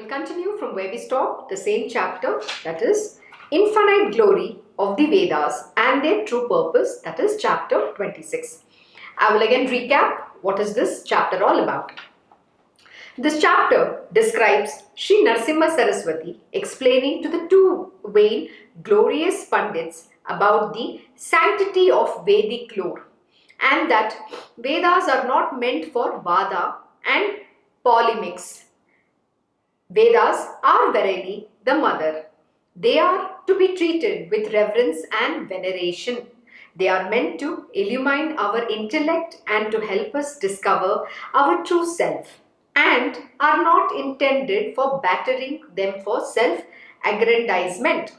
We'll continue from where we stopped, the same chapter, that is Infinite Glory of the Vedas and Their True Purpose, that is chapter 26. I will again recap what is this chapter all about. This chapter describes Shree Narasimha Saraswati explaining to the two vain, glorious Pandits about the sanctity of Vedic lore and that Vedas are not meant for vada and polemics. Vedas are verily the mother. They are to be treated with reverence and veneration. They are meant to illumine our intellect and to help us discover our true self, and are not intended for battering them for self-aggrandisement.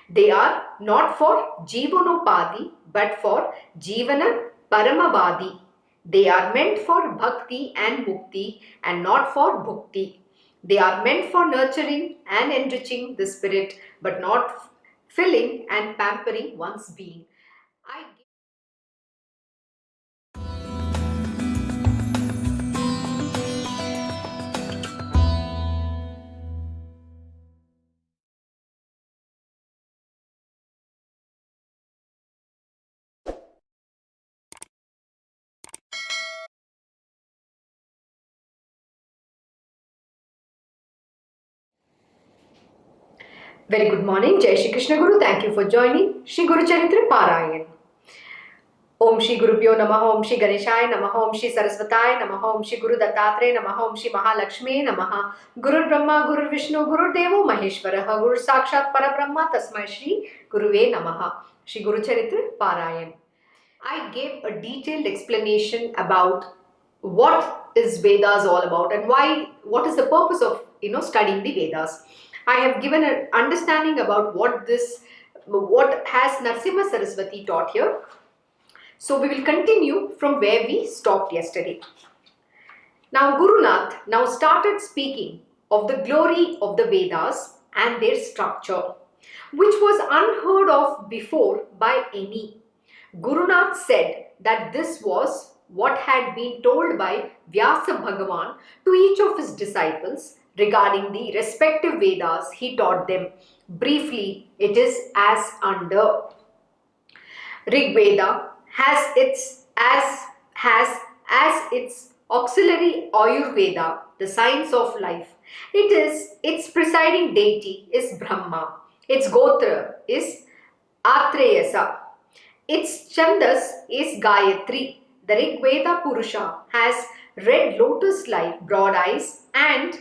They are not for jeevanopadhi but for Jeevana-Paramavadhi. They are meant for Bhakti and Mukti and not for Bhukti. They are meant for nurturing and enriching the spirit but not filling and pampering one's being. Very good morning. Jai Shri Krishna Guru. Thank you for joining Shri Guru Charitra Parayan. Om Shri Gurubhyo Namaha, Om Shri Ganeshaya Namaha, Om Shri Saraswataya Namaha, Om Shri Guru Dattatreya Namaha, Om Shri Mahalakshmi Namaha. Guru Brahma, Guru Vishnu, Guru Devo Maheshwaraha, Guru Sakshat Parabrahma, Tasmai Shri Guruve Namaha. Shri Guru Charitra Parayan. I gave a detailed explanation about what is Vedas all about and what is the purpose of studying the Vedas. I have given an understanding about what has Narasimha Saraswati taught here. So we will continue from where we stopped yesterday. Now Gurunath now started speaking of the glory of the Vedas and their structure, which was unheard of before by any. Gurunath said that this was what had been told by Vyasa Bhagavan to each of his disciples regarding the respective Vedas. He taught them. Briefly, it is as under. Rig Veda has its auxiliary Ayurveda, the science of life. Its presiding deity is Brahma. Its Gotra is Atreyasa. Its Chandas is Gayatri. The Rig Veda Purusha has red lotus-like broad eyes and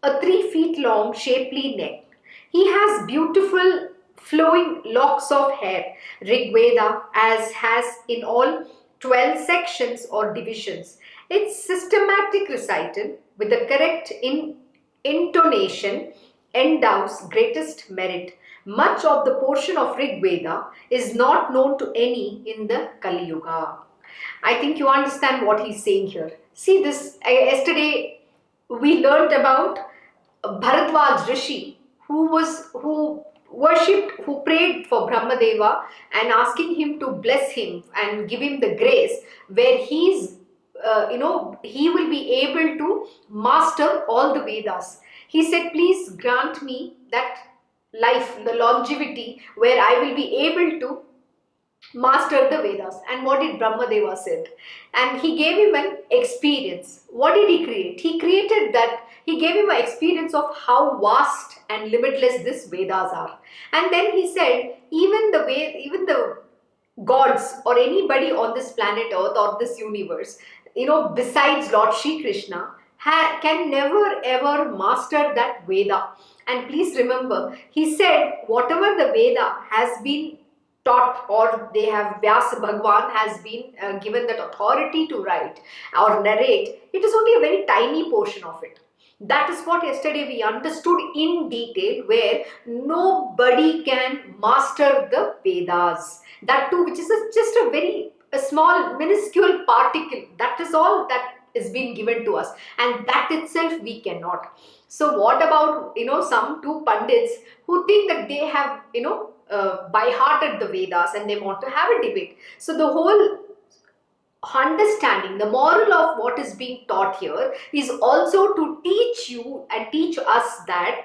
a 3 feet long shapely neck. He has beautiful flowing locks of hair. Rig Veda has in all 12 sections or divisions. Its systematic recital with the correct intonation endows greatest merit. Much of the portion of Rig Veda is not known to any in the Kali Yuga. I think you understand what he's saying here. See this, yesterday we learnt about Bharadwaj Rishi who prayed for Brahmadeva and asking him to bless him and give him the grace where he will be able to master all the Vedas. He said, please grant me that life, the longevity where I will be able to master the Vedas. And what did Brahmadeva said? And he gave him an experience. What did he create? He created that. He gave him an experience of how vast and limitless these Vedas are. And then he said, even the gods or anybody on this planet Earth or this universe, besides Lord Shri Krishna, can never ever master that Veda. And please remember, he said, whatever the Veda has been taught, or Vyasa Bhagavan has been given that authority to write or narrate, it is only a very tiny portion of it. That is what yesterday we understood in detail, where nobody can master the Vedas. That too, which is just a small minuscule particle. That is all that is being given to us, and that itself we cannot. So what about some two Pandits who think that they have by hearted the Vedas and they want to have a debate? So the whole understanding, the moral of what is being taught here is also to teach you and teach us that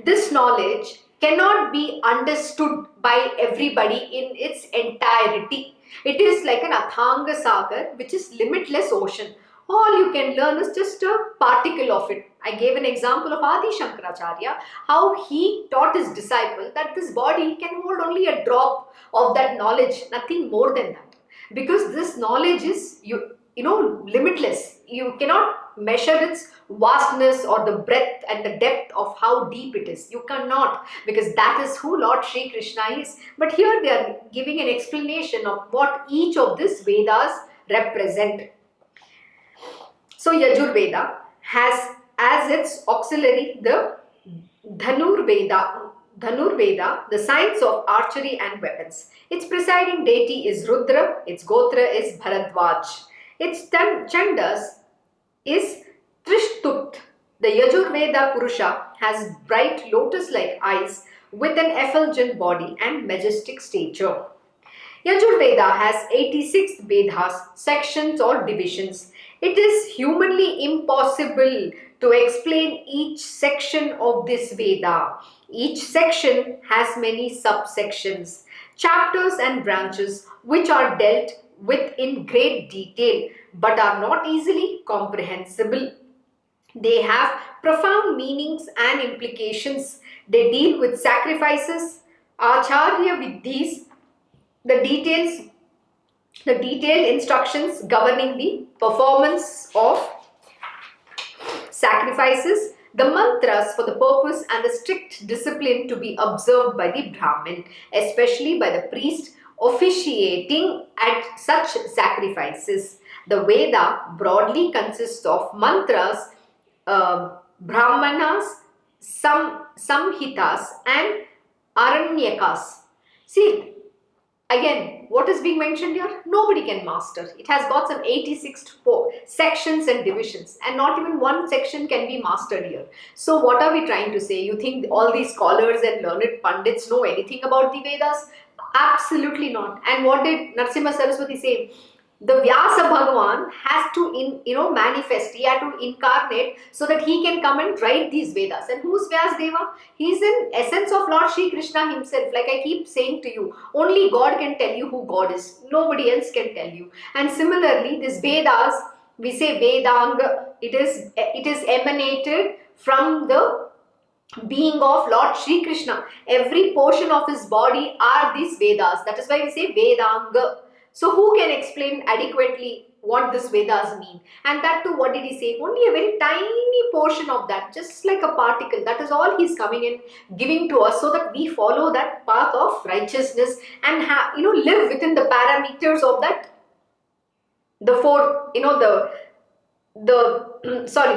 this knowledge cannot be understood by everybody in its entirety. It is like an Athanga Sagar, which is limitless ocean. All you can learn is just a particle of it. I gave an example of Adi Shankaracharya, how he taught his disciple that this body can hold only a drop of that knowledge, nothing more than that. Because this knowledge is, limitless. You cannot measure its vastness or the breadth and the depth of how deep it is. You cannot, because that is who Lord Shri Krishna is. But here they are giving an explanation of what each of these Vedas represent. So Yajurveda has as its auxiliary the Dhanurveda, the science of archery and weapons. Its presiding deity is Rudra, its Gotra is Bharadwaj. Its Chandas is Trishtut. The Yajurveda Purusha has bright lotus-like eyes with an effulgent body and majestic stature. Yajurveda has 86 Vedas, sections or divisions. It is humanly impossible to explain each section of this Veda. Each section has many subsections, chapters and branches which are dealt with in great detail but are not easily comprehensible. They have profound meanings and implications. They deal with sacrifices, acharya vidhis, the detailed instructions governing the performance of sacrifices, the mantras for the purpose and the strict discipline to be observed by the Brahmin, especially by the priest officiating at such sacrifices. The Veda broadly consists of mantras, brahmanas, samhitas and aranyakas. See, again, what is being mentioned here? Nobody can master. It has got some 86 sections and divisions, and not even one section can be mastered here. So what are we trying to say? You think all these scholars and learned Pandits know anything about the Vedas? Absolutely not. And what did Narasimha Saraswati say? The Vyasa Bhagavan has to manifest, he had to incarnate so that he can come and write these Vedas. And who's Vyasdeva? He's in essence of Lord Shri Krishna himself. Like I keep saying to you, only God can tell you who God is. Nobody else can tell you. And similarly, this Vedas, we say Vedanga, it is emanated from the being of Lord Shri Krishna. Every portion of his body are these Vedas. That is why we say Vedanga. So who can explain adequately what this Vedas mean? And that too, what did he say? Only a very tiny portion of that, just like a particle. That is all he's coming in, giving to us so that we follow that path of righteousness and live within the parameters of that, the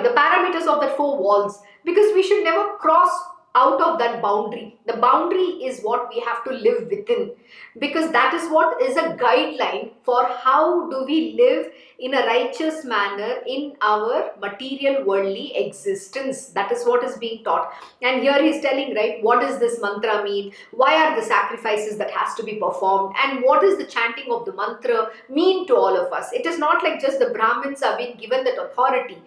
parameters of that four walls. Because we should never cross out of that boundary. The boundary is what we have to live within, because that is what is a guideline for how do we live in a righteous manner in our material worldly existence. That is what is being taught. And here he is telling, right, what does this mantra mean? Why are the sacrifices that has to be performed? And what is the chanting of the mantra mean to all of us? It is not like just the Brahmins are being given that authority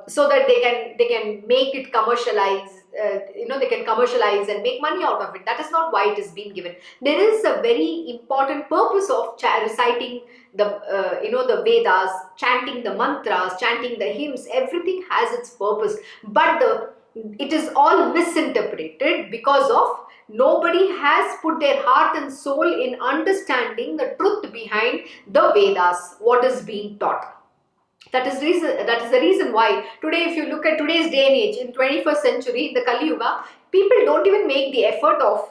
so that they can make it commercialized. They can commercialize and make money out of it. That is not why it is being given. There is a very important purpose of reciting the Vedas, chanting the mantras, chanting the hymns. Everything has its purpose, but it is all misinterpreted because of nobody has put their heart and soul in understanding the truth behind the Vedas, what is being taught. That is the reason why today, if you look at today's day and age, in 21st century, in the Kali Yuga, people don't even make the effort of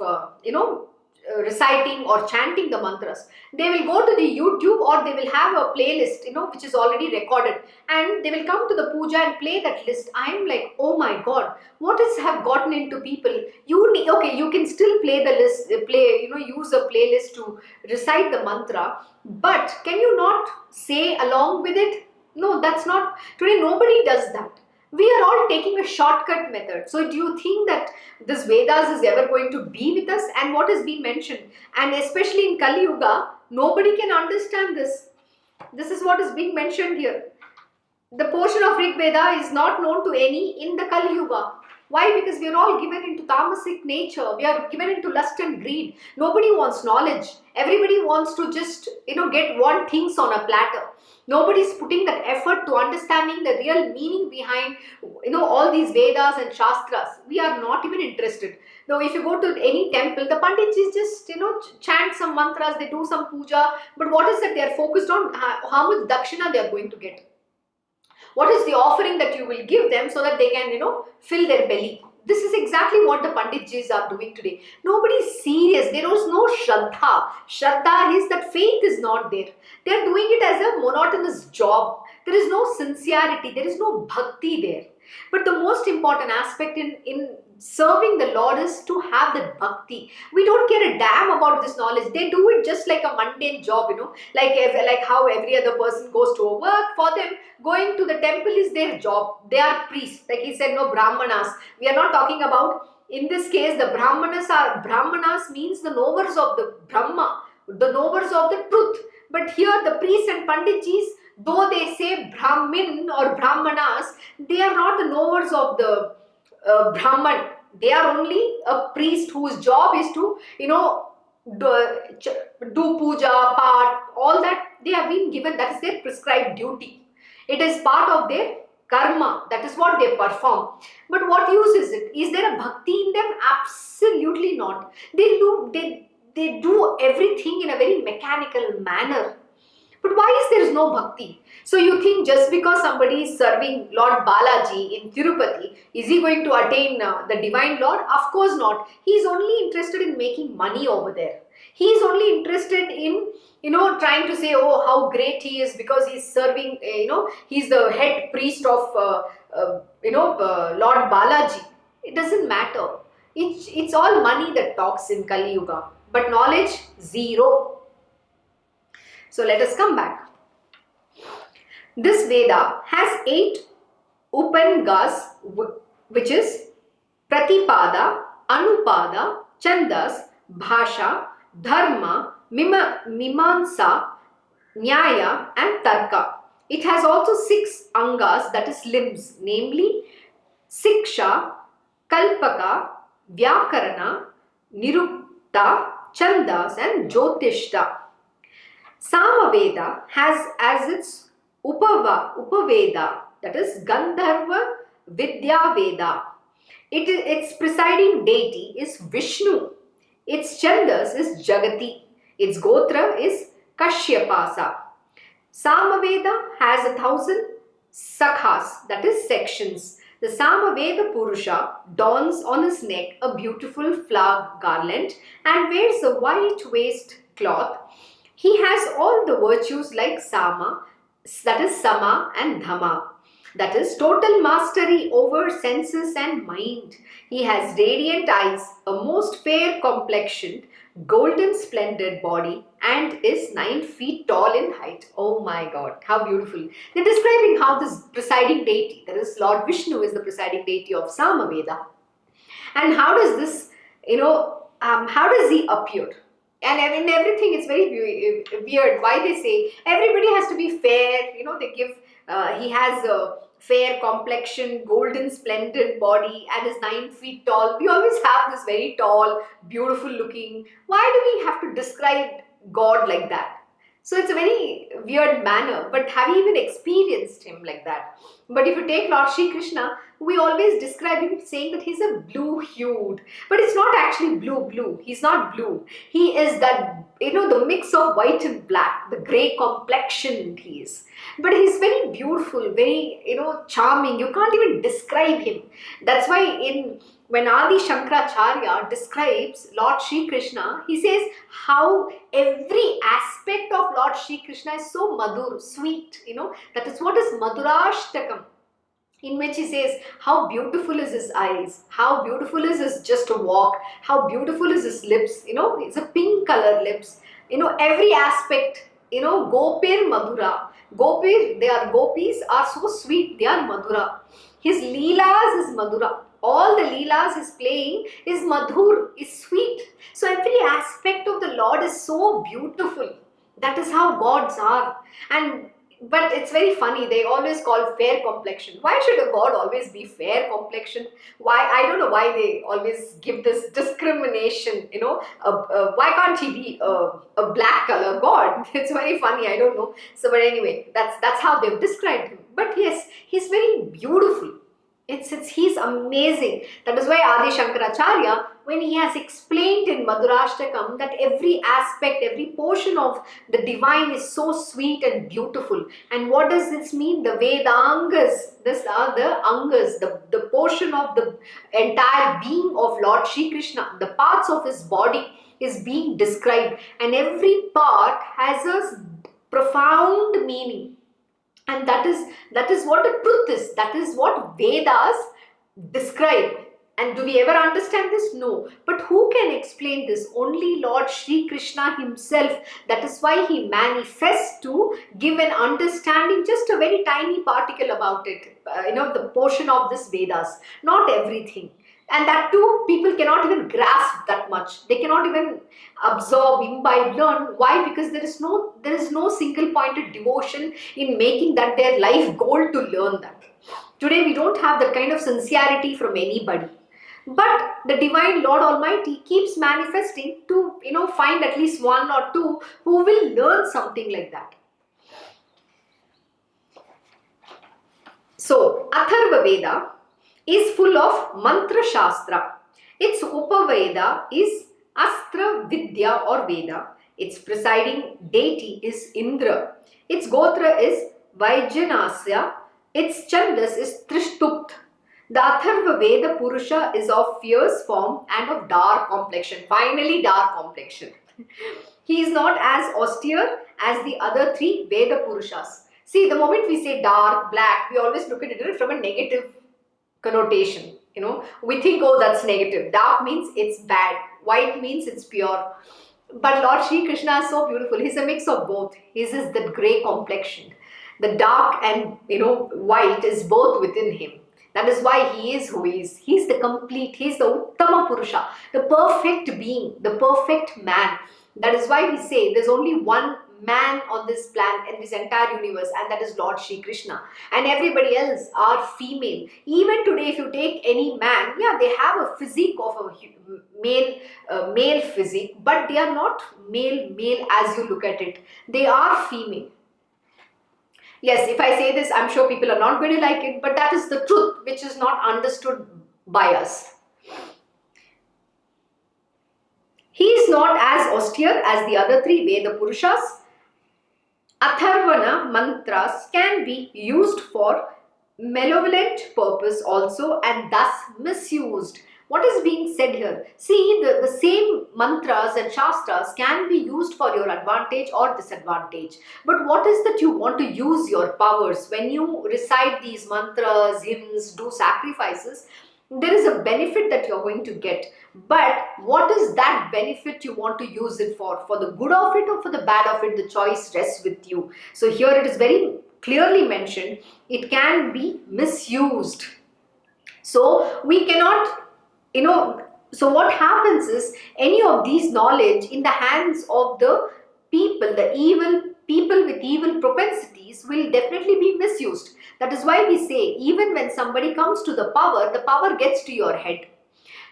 reciting or chanting the mantras. They will go to the YouTube, or they will have a playlist which is already recorded, and they will come to the puja and play that list. I am like, oh my God, what have gotten into people? You can still play the list, use a playlist to recite the mantra, but can you not say along with it? No, that's not. Today nobody does that. We are all taking a shortcut method. So do you think that this Vedas is ever going to be with us? And what has been mentioned? And especially in Kali Yuga, nobody can understand this. This is what is being mentioned here. The portion of Rig Veda is not known to any in the Kali Yuga. Why? Because we are all given into tamasic nature. We are given into lust and greed. Nobody wants knowledge. Everybody wants to just, get one things on a platter. Nobody is putting that effort to understanding the real meaning behind, all these Vedas and Shastras. We are not even interested. Now, if you go to any temple, the Pandits is just, chant some mantras, they do some puja. But what is that they are focused on? How much dakshina they are going to get. What is the offering that you will give them so that they can, fill their belly? This is exactly what the Panditjis are doing today. Nobody is serious. There is no Shraddha. Shraddha is that faith is not there. They are doing it as a monotonous job. There is no sincerity. There is no bhakti there. But the most important aspect in serving the Lord is to have that bhakti. We don't care a damn about this knowledge. They do it just like a mundane job, like how every other person goes to a work. For them, going to the temple is their job. They are priests. Like he said, no brahmanas. We are not talking about, in this case, the brahmanas means the knowers of the Brahma, the knowers of the truth. But here the priests and panditjis, though they say Brahmin or Brahmanas, they are not the knowers of the Brahman. They are only a priest whose job is to, do puja, part, all that they have been given. That is their prescribed duty. It is part of their karma. That is what they perform. But what use is it? Is there a bhakti in them? Absolutely not. They do everything in a very mechanical manner. But why is there no bhakti? So you think just because somebody is serving Lord Balaji in Tirupati, is he going to attain the divine Lord? Of course not. He is only interested in making money over there. He is only interested in, trying to say, oh, how great he is because he is serving, he is the head priest of, Lord Balaji. It doesn't matter. It's all money that talks in Kali Yuga. But knowledge, zero. So let us come back. This Veda has 8 Upangas, which is Pratipada, Anupada, Chandas, Bhasha, Dharma, Mimamsa, Nyaya and Tarka. It has also 6 Angas, that is limbs, namely Siksha, Kalpaka, Vyakarana, Nirukta, Chandas and Jyotishta. Samaveda has as its Upaveda, that is Gandharva Vidya Veda. Its presiding deity is Vishnu. Its Chandas is Jagati. Its Gotra is Kashyapasa. Samaveda has 1,000 sakhas, that is sections. The Samaveda Purusha dons on his neck a beautiful flower garland and wears a white waist cloth. He has all the virtues like Sama, that is Sama and Dhamma, that is total mastery over senses and mind. He has radiant eyes, a most fair complexion, golden splendid body and is 9 feet tall in height. Oh my God, how beautiful. They're describing how this presiding deity, that is Lord Vishnu, is the presiding deity of Samaveda. And how does this, how does he appear? And in everything, it's very weird. Why they say everybody has to be fair. They give, he has a fair complexion, golden splendid body and is 9 feet tall. We always have this very tall, beautiful looking. Why do we have to describe God like that? So it's a very weird manner. But have you even experienced him like that? But if you take Lord Shri Krishna, we always describe him saying that he's a blue-hued. But it's not actually blue. He's not blue. He is that, the mix of white and black, the grey complexion he is. But he's very beautiful, very, charming. You can't even describe him. That's why when Adi Shankaracharya describes Lord Shri Krishna, he says how every aspect of Lord Shri Krishna is so madhur, sweet, that is what is Madhurashtakam, in which he says how beautiful is his eyes, how beautiful is his just a walk, how beautiful is his lips, it's a pink color lips, every aspect, Gopir Madhura. Gopis are so sweet, they are Madhura. His Leelas is Madhura. All the Leelas is playing is Madhur, is sweet. So every aspect of the Lord is so beautiful That is how gods are. And but it's very funny, they always call fair complexion. Why should a god always be fair complexion? Why? I don't know why they always give this discrimination, why can't he be a black color god? It's very funny, I don't know. So but anyway, that's how they've described him. But yes, he's very beautiful. He's amazing. That is why Adi Shankaracharya, when he has explained in Madhurashtakam that every aspect, every portion of the divine is so sweet and beautiful. And what does this mean? The Vedangas, these are the Angas, the portion of the entire being of Lord Shri Krishna, the parts of his body is being described, and every part has a profound meaning. And that is what the truth is. That is what Vedas describe. And do we ever understand this? No. But who can explain this? Only Lord Shri Krishna himself. That is why he manifests to give an understanding, just a very tiny particle about it. The portion of this Vedas. Not everything. And that too, people cannot even grasp that much. They cannot even absorb, imbibe, learn. Why? Because there is no single pointed devotion in making that their life goal to learn that. Today we don't have that kind of sincerity from anybody. But the divine Lord Almighty keeps manifesting to find at least one or two who will learn something like that. So Atharva Veda is full of mantra shastra. Its Upaveda is Astra Vidya or Veda. Its presiding deity is Indra. Its Gotra is Vaijanasya. Its Chandas is Trishtupt. The Atharva Veda Purusha is of fierce form and of dark complexion. Finally, dark complexion. He is not as austere as the other three Veda Purushas. See, the moment we say dark, black, we always look at it from a negative connotation. We think, oh, that's negative. Dark means it's bad. White means it's pure. But Lord Shri Krishna is so beautiful. He's a mix of both. His is the grey complexion. The dark and white is both within him. That is why he is who he is. He's the complete, he's the Uttama Purusha, the perfect being, the perfect man. That is why we say there's only one man on this planet, in this entire universe, and that is Lord Shri Krishna. And everybody else are female. Even today, if you take any man, yeah, they have a physique of a male physique, but they are not male as you look at it. They are female. Yes, if I say this, I'm sure people are not going to like it, but that is the truth which is not understood by us. He is not as austere as the other three Veda Purushas. Atharvana mantras can be used for malevolent purpose also, and thus misused. What is being said here? See, the same mantras and shastras can be used for your advantage or disadvantage. But what is that you want to use your powers? When you recite these mantras, hymns, do sacrifices, there is a benefit that you're going to get. But what is that benefit you want to use it for? For the good of it or for the bad of it? The choice rests with you. So here it is very clearly mentioned, it can be misused. So we cannot, so what happens is, any of these knowledge in the hands of the people, the evil people with evil propensities, will definitely be misused. That is why we say, even when somebody comes to the power gets to your head.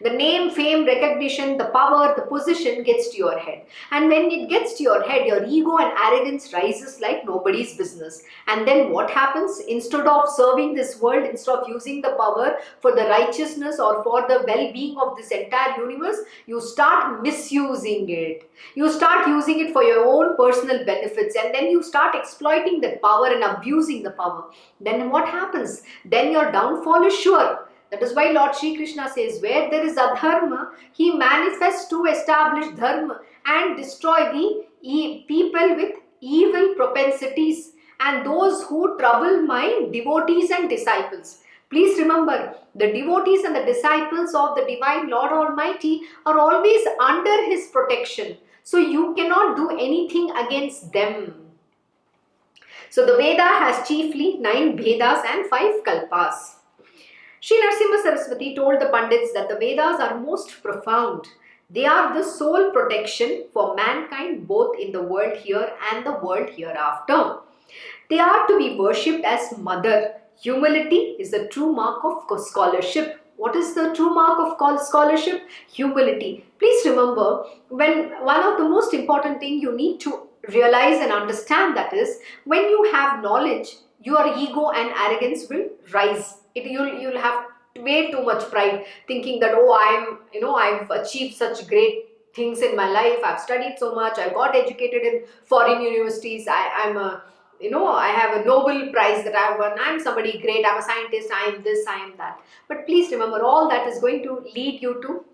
The name, fame, recognition, the power, the position gets to your head. And when it gets to your head, your ego and arrogance rises like nobody's business. And then what happens? Instead of serving this world, instead of using the power for the righteousness or for the well-being of this entire universe, you start misusing it. You start using it for your own personal benefits, and then you start exploiting that power and abusing the power. Then what happens? Then your downfall is sure. That is why Lord Shri Krishna says, where there is adharma, he manifests to establish dharma and destroy the people with evil propensities and those who trouble my devotees and disciples. Please remember, the devotees and the disciples of the Divine Lord Almighty are always under his protection. So you cannot do anything against them. So the Veda has chiefly 9 Vedas and 5 Kalpas. Sri Narasimha Saraswati told the Pandits that the Vedas are most profound. They are the sole protection for mankind both in the world here and the world hereafter. They are to be worshipped as mother. Humility is the true mark of scholarship. What is the true mark of scholarship? Humility. Please remember, when one of the most important thing you need to realize and understand, that is, when you have knowledge, your ego and arrogance will rise. You'll have way too much pride, thinking that, oh, I've achieved such great things in my life. I've studied so much. I got educated in foreign universities. I have a Nobel Prize that I've won. I'm somebody great. I'm a scientist. I am this. I am that. But please remember, all that is going to lead you to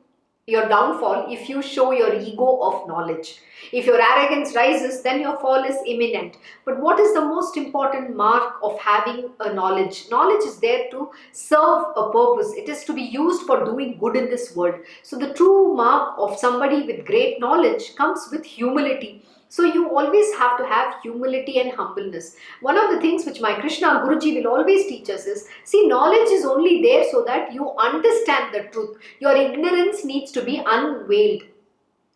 your downfall if you show your ego of knowledge. If your arrogance rises, then your fall is imminent. But what is the most important mark of having a knowledge? Knowledge is there to serve a purpose. It is to be used for doing good in this world. So the true mark of somebody with great knowledge comes with humility. So you always have to have humility and humbleness. One of the things which my Krishna Guruji will always teach us is, see, knowledge is only there so that you understand the truth. Your ignorance needs to be unveiled.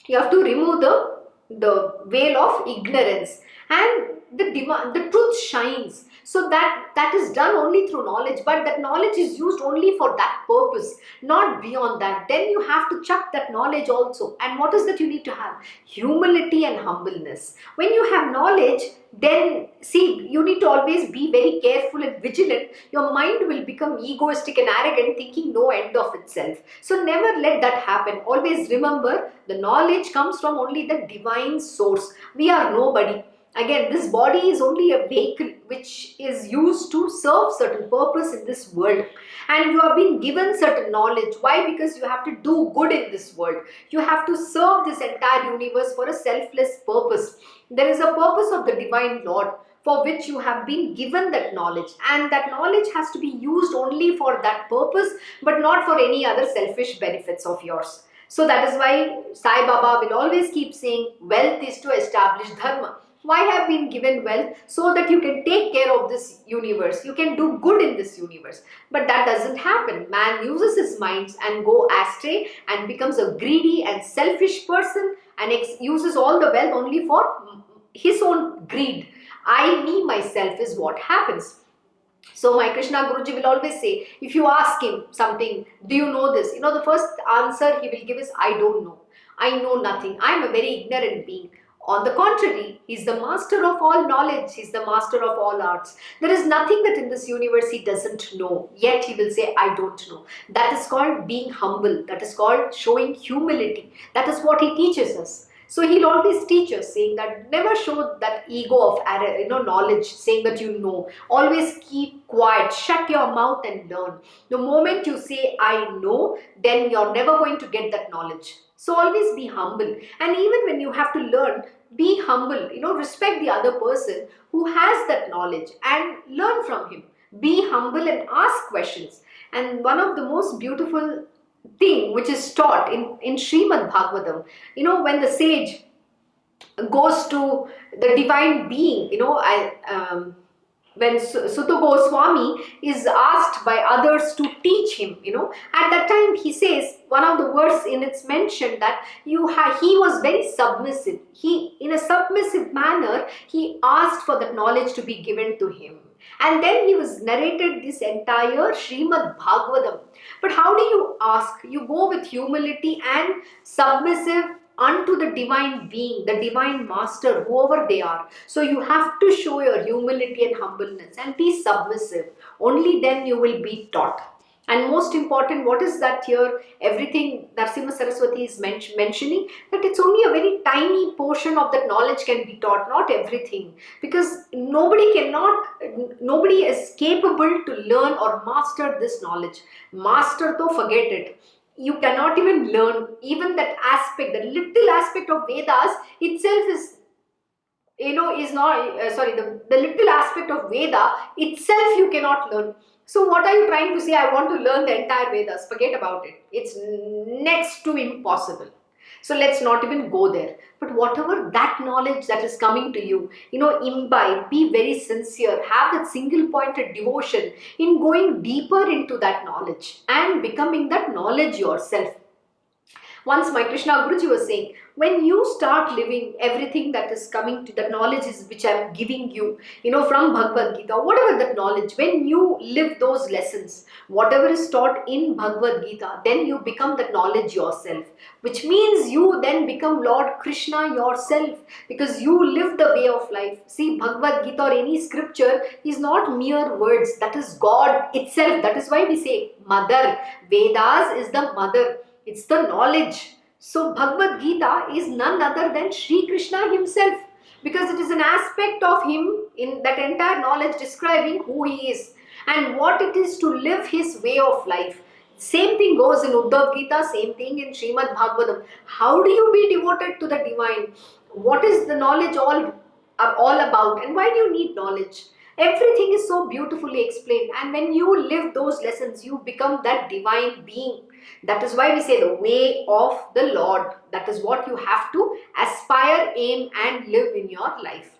You have to remove the veil of ignorance, and the truth shines. So that is done only through knowledge, but that knowledge is used only for that purpose, not beyond that. Then you have to chuck that knowledge also. And what is that you need to have? Humility and humbleness. When you have knowledge, then see, you need to always be very careful and vigilant. Your mind will become egoistic and arrogant, thinking no end of itself. So never let that happen. Always remember, the knowledge comes from only the divine source. We are nobody. Again, this body is only a vehicle which is used to serve certain purpose in this world. And you have been given certain knowledge. Why? Because you have to do good in this world. You have to serve this entire universe for a selfless purpose. There is a purpose of the divine Lord for which you have been given that knowledge. And that knowledge has to be used only for that purpose, but not for any other selfish benefits of yours. So that is why Sai Baba will always keep saying, wealth is to establish dharma. Why have been given wealth? So that you can take care of this universe. You can do good in this universe. But that doesn't happen. Man uses his minds and go astray and becomes a greedy and selfish person and uses all the wealth only for his own greed. I, me, myself is what happens. So my Krishna Guruji will always say, if you ask him something, do you know this? The first answer he will give is, I don't know. I know nothing. I am a very ignorant being. On the contrary, he is the master of all knowledge. He is the master of all arts. There is nothing that in this universe he doesn't know. Yet he will say, I don't know. That is called being humble. That is called showing humility. That is what he teaches us. So he'll always teach us, saying that never show that ego of knowledge, saying that you know. Always keep quiet, shut your mouth and learn. The moment you say, I know, then you're never going to get that knowledge. So always be humble. And even when you have to learn, be humble. Respect the other person who has that knowledge and learn from him. Be humble and ask questions. And one of the most beautiful thing which is taught in Srimad Bhagavatam, when the sage goes to the divine being, when Sutta Goswami is asked by others to teach him, at that time he says, one of the words in its mention that he was very submissive. In a submissive manner, he asked for that knowledge to be given to him. And then he was narrated this entire Srimad Bhagavatam. But how do you ask? You go with humility and submissive unto the divine being, the divine master, whoever they are. So you have to show your humility and humbleness and be submissive. Only then you will be taught. And most important, what is that here? Everything Narasimha Saraswati is mentioning, that it's only a very tiny portion of that knowledge can be taught, not everything. Because nobody is capable to learn or master this knowledge. Master, though, forget it. You cannot even learn even that aspect, the little aspect of Vedas itself is, the little aspect of Veda itself you cannot learn. So what are you trying to say? I want to learn the entire Vedas. Forget about it. It's next to impossible. So let's not even go there. But whatever that knowledge that is coming to you, imbibe, be very sincere, have that single pointed devotion in going deeper into that knowledge and becoming that knowledge yourself. Once my Krishna Guruji was saying, when you start living everything that is coming to the knowledge is which I'm giving you, from Bhagavad Gita, whatever that knowledge, when you live those lessons, whatever is taught in Bhagavad Gita, then you become the knowledge yourself, which means you then become Lord Krishna yourself, because you live the way of life. See, Bhagavad Gita or any scripture is not mere words, that is God itself. That is why we say mother. Vedas is the mother. It's the knowledge. So Bhagavad Gita is none other than Sri Krishna himself, because it is an aspect of him in that entire knowledge describing who he is and what it is to live his way of life. Same thing goes in Uddhav Gita, same thing in Srimad Bhagavatam. How do you be devoted to the divine? What is the knowledge all about, and why do you need knowledge? Everything is so beautifully explained, and when you live those lessons, you become that divine being. That is why we say the way of the Lord. That is what you have to aspire, aim, and live in your life.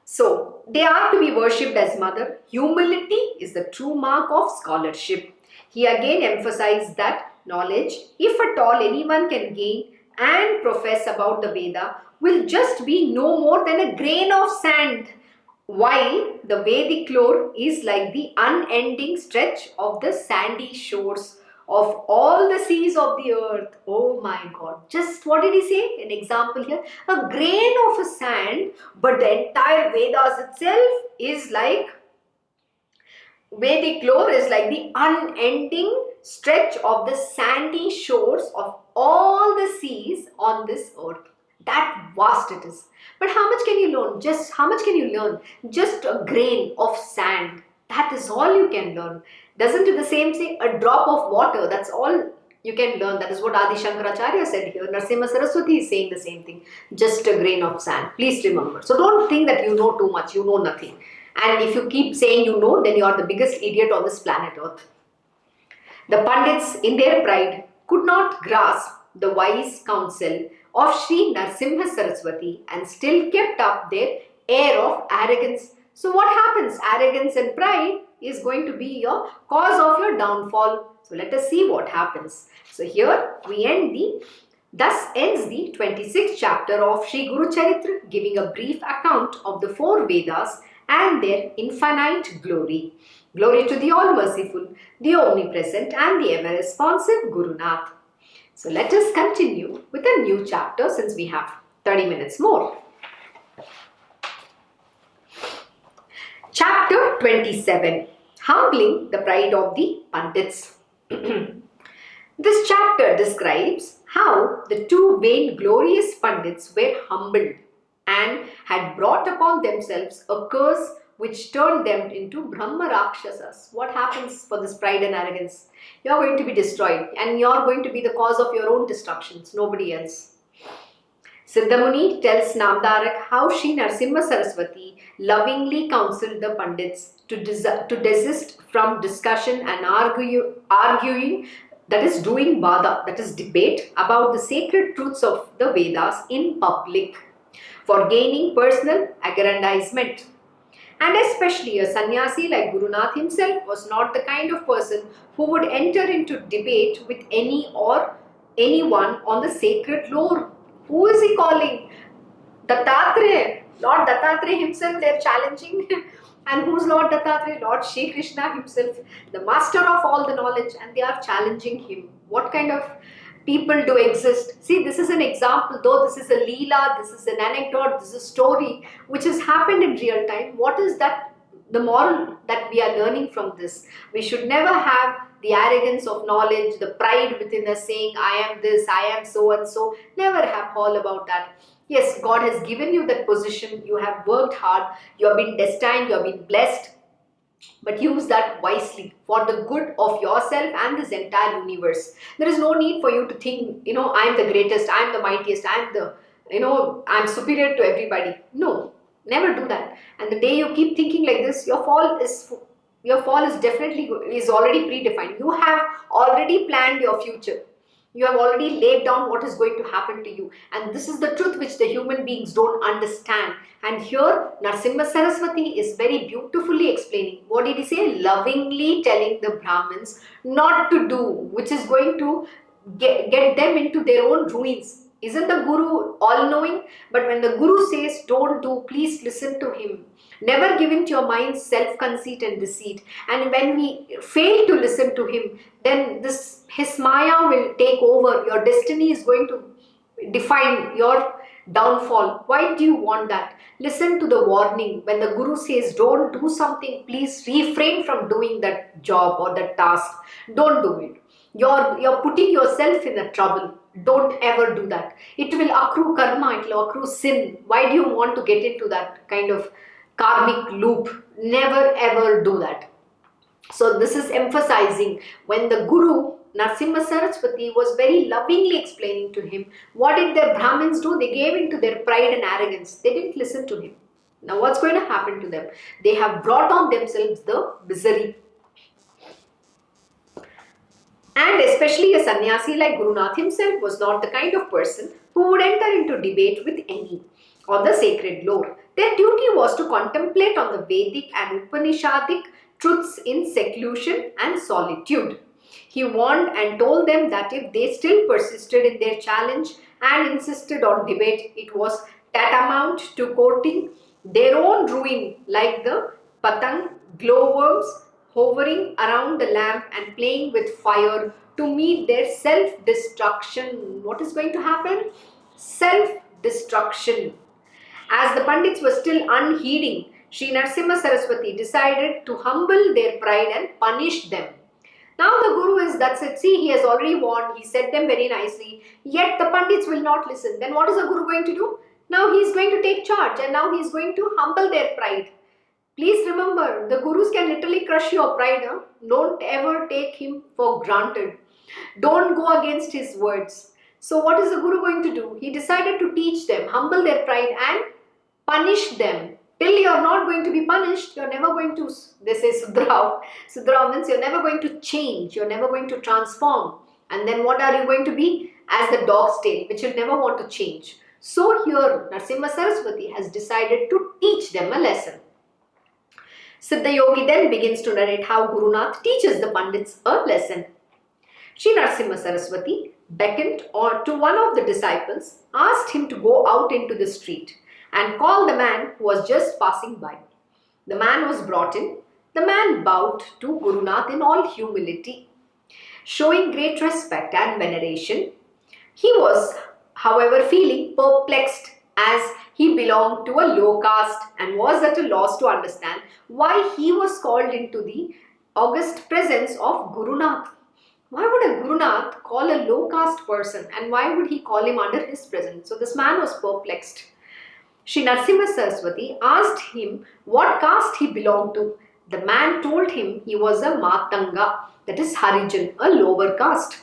So, they are to be worshipped as mother. Humility is the true mark of scholarship. He again emphasized that knowledge, if at all anyone can gain and profess about the Veda, will just be no more than a grain of sand, while the Vedic lore is like the unending stretch of the sandy shores of all the seas of the earth. Oh my God. Just what did he say? An example here. A grain of a sand, but the entire Vedas itself is like, Vedic lore is like the unending stretch of the sandy shores of all the seas on this earth. That vast it is. But how much can you learn? How much can you learn? Just a grain of sand. That is all you can learn. Doesn't it the same say a drop of water? That's all you can learn. That is what Adi Shankaracharya said here. Narasimha Saraswati is saying the same thing. Just a grain of sand. Please remember. So don't think that you know too much. You know nothing. And if you keep saying you know, then you are the biggest idiot on this planet Earth. The Pandits, in their pride, could not grasp the wise counsel of Shree Narasimha Saraswati and still kept up their air of arrogance. So what happens? Arrogance and pride is going to be your cause of your downfall. So let us see what happens. So here we thus ends the 26th chapter of Sri Guru Charitra, giving a brief account of the 4 Vedas and their infinite glory. Glory to the All-Merciful, the Omnipresent and the Ever-Responsive Gurunath. So let us continue with a new chapter since we have 30 minutes more. Chapter 27. Humbling the Pride of the Pandits. This chapter describes how the 2 vainglorious Pandits were humbled and had brought upon themselves a curse which turned them into Brahma Rakshasas. What happens for this pride and arrogance? You are going to be destroyed and you are going to be the cause of your own destructions, nobody else. Siddhamuni tells Namdarak how Sri Narasimha Saraswati lovingly counseled the Pandits to desist from discussion and arguing, that is doing vada, that is debate about the sacred truths of the Vedas in public, for gaining personal aggrandizement. And especially a sannyasi like Gurunath himself was not the kind of person who would enter into debate with any or anyone on the sacred lore. Who is he calling? Dattatreya. Lord Dattatreya himself they are challenging. And who's Lord Dattatreya? Lord Shri Krishna himself, the master of all the knowledge, and they are challenging him. What kind of people do exist? See, this is an example, though this is a leela, this is an anecdote, this is a story which has happened in real time. What is that, the moral that we are learning from this? We should never have the arrogance of knowledge, the pride within us saying, I am this, I am so and so. Never have all about that. Yes, God has given you that position, you have worked hard, you have been destined, you have been blessed. But use that wisely for the good of yourself and this entire universe. There is no need for you to think, I am the greatest, I am the mightiest, I am superior to everybody. No, never do that. And the day you keep thinking like this, your fall is already predefined. You have already planned your future. You have already laid down what is going to happen to you. And this is the truth which the human beings don't understand. And here Narasimha Saraswati is very beautifully explaining. What did he say? Lovingly telling the Brahmins not to do, which is going to get them into their own ruins. Isn't the Guru all-knowing? But when the Guru says don't do, please listen to him. Never give into your mind self-conceit and deceit. And when we fail to listen to him, then his Maya will take over. Your destiny is going to define your downfall. Why do you want that? Listen to the warning. When the Guru says don't do something, please refrain from doing that job or that task. Don't do it. You're putting yourself in a trouble. Don't ever do that. It will accrue karma, it will accrue sin. Why do you want to get into that kind of karmic loop? Never ever do that. So this is emphasizing when the Guru Narasimha Saraswati was very lovingly explaining to him. What did the Brahmins do? They gave into their pride and arrogance. They didn't listen to him. Now what's going to happen to them? They have brought on themselves the misery. And especially a sannyasi like Guru Nath himself was not the kind of person who would enter into debate with any on the sacred lore. Their duty was to contemplate on the Vedic and Upanishadic truths in seclusion and solitude. He warned and told them that if they still persisted in their challenge and insisted on debate, it was tantamount to courting their own ruin, like the patang glowworms hovering around the lamp and playing with fire to meet their self-destruction. What is going to happen? Self-destruction. As the Pandits were still unheeding, Shree Narasimha Saraswati decided to humble their pride and punish them. Now the Guru is, that's it. See, he has already warned, he said them very nicely, yet the Pandits will not listen. Then what is the Guru going to do? Now he is going to take charge and now he is going to humble their pride. Please remember, the Gurus can literally crush your pride. Huh? Don't ever take him for granted. Don't go against his words. So what is the Guru going to do? He decided to teach them, humble their pride and punish them. Till you are not going to be punished, you are never going to, they say Sudrav. Sudrav means you are never going to change, you are never going to transform. And then what are you going to be? As the dog's tail, which you'll never want to change. So here, Narasimha Saraswati has decided to teach them a lesson. Siddha Yogi then begins to narrate how Guru Nath teaches the Pandits a lesson. Shree Narasimha Saraswati beckoned to one of the disciples, asked him to go out into the street and call the man who was just passing by. The man was brought in. The man bowed to Guru Nath in all humility, showing great respect and veneration. He was, however, feeling perplexed as he belonged to a low caste and was at a loss to understand why he was called into the august presence of Guru Nath. Why would a Guru Nath call a low caste person and why would he call him under his presence? So this man was perplexed. Shree Narasimha Saraswati asked him what caste he belonged to. The man told him he was a Matanga, that is Harijan, a lower caste.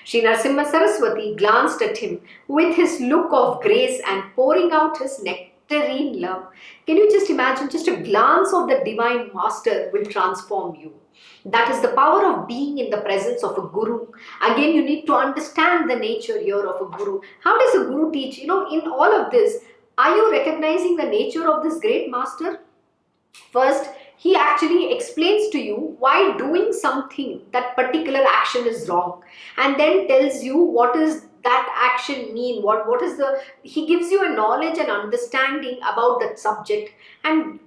Shree Narasimha Saraswati glanced at him with his look of grace and pouring out his nectarine love. Can you just imagine, just a glance of the Divine Master will transform you. That is the power of being in the presence of a Guru. Again, you need to understand the nature here of a Guru. How does a Guru teach? In all of this, are you recognizing the nature of this great Master? First, he actually explains to you why doing something, that particular action is wrong, and then tells you what is that action mean, he gives you a knowledge and understanding about that subject, and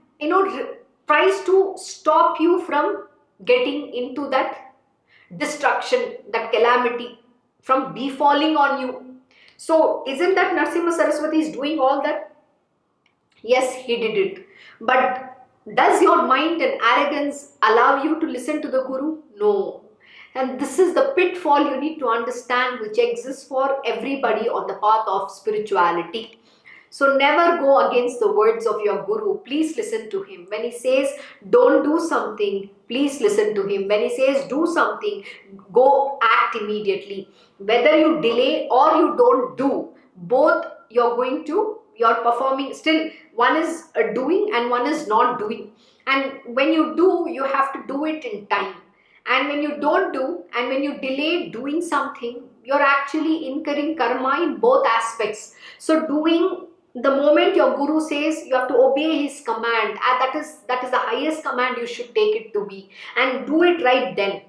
tries to stop you from getting into that destruction, that calamity from befalling on you. So isn't that Narasimha Saraswati is doing all that? Yes, he did it. But does your mind and arrogance allow you to listen to the Guru? No. And this is the pitfall you need to understand, which exists for everybody on the path of spirituality. So never go against the words of your Guru. Please listen to him. When he says don't do something, please listen to him. When he says do something, go act immediately. Whether you delay or you don't do, both you're performing. Still, one is doing and one is not doing. And when you do, you have to do it in time. And when you don't do, and when you delay doing something, you're actually incurring karma in both aspects. So doing, the moment your guru says you have to obey his command, and that is the highest command you should take it to be, and do it right then.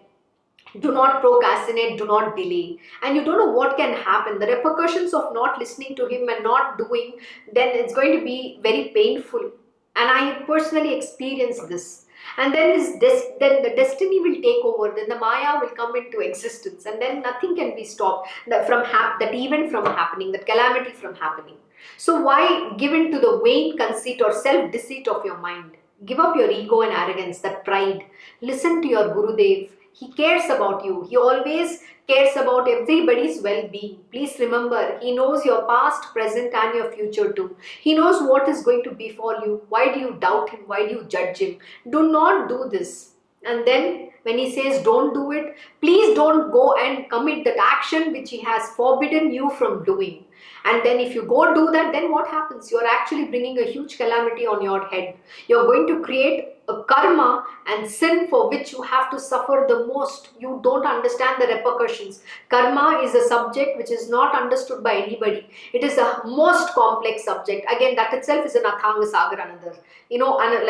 Do not procrastinate, do not delay. And you don't know what can happen. The repercussions of not listening to him and not doing, then it's going to be very painful. And I personally experienced this. And then then the destiny will take over, then the Maya will come into existence, and then nothing can be stopped, that event from happening, that calamity from happening. So why give in to the vain conceit or self-deceit of your mind? Give up your ego and arrogance, that pride. Listen to your Gurudev. He cares about you. He always cares about everybody's well-being. Please remember, he knows your past, present and your future too. He knows what is going to befall you. Why do you doubt him? Why do you judge him? Do not do this. And then when he says don't do it, please don't go and commit that action which he has forbidden you from doing. And then if you go do that, then what happens? You are actually bringing a huge calamity on your head. You are going to create a karma and sin for which you have to suffer the most. You don't understand the repercussions. Karma is a subject which is not understood by anybody. It is a most complex subject. Again, that itself is an Athanga Sagar, another. You know, and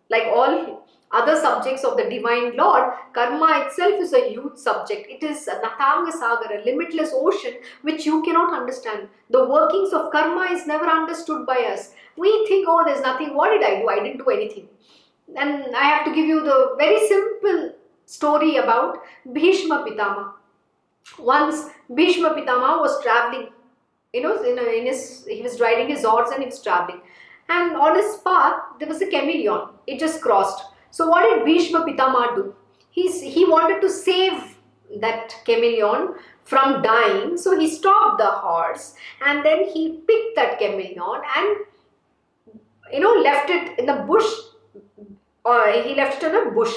like all other subjects of the Divine Lord, karma itself is a huge subject. It is an Athanga Sagar, a limitless ocean which you cannot understand. The workings of karma is never understood by us. We think, oh, there's nothing. What did I do? I didn't do anything. And I have to give you the very simple story about Bhishma Pitama. Once Bhishma Pitama was traveling, he was riding his horse and he was traveling. And on his path, there was a chameleon. It just crossed. So what did Bhishma Pitama do? He wanted to save that chameleon from dying. So he stopped the horse and then he picked that chameleon and left it in the bush. He left it in a bush.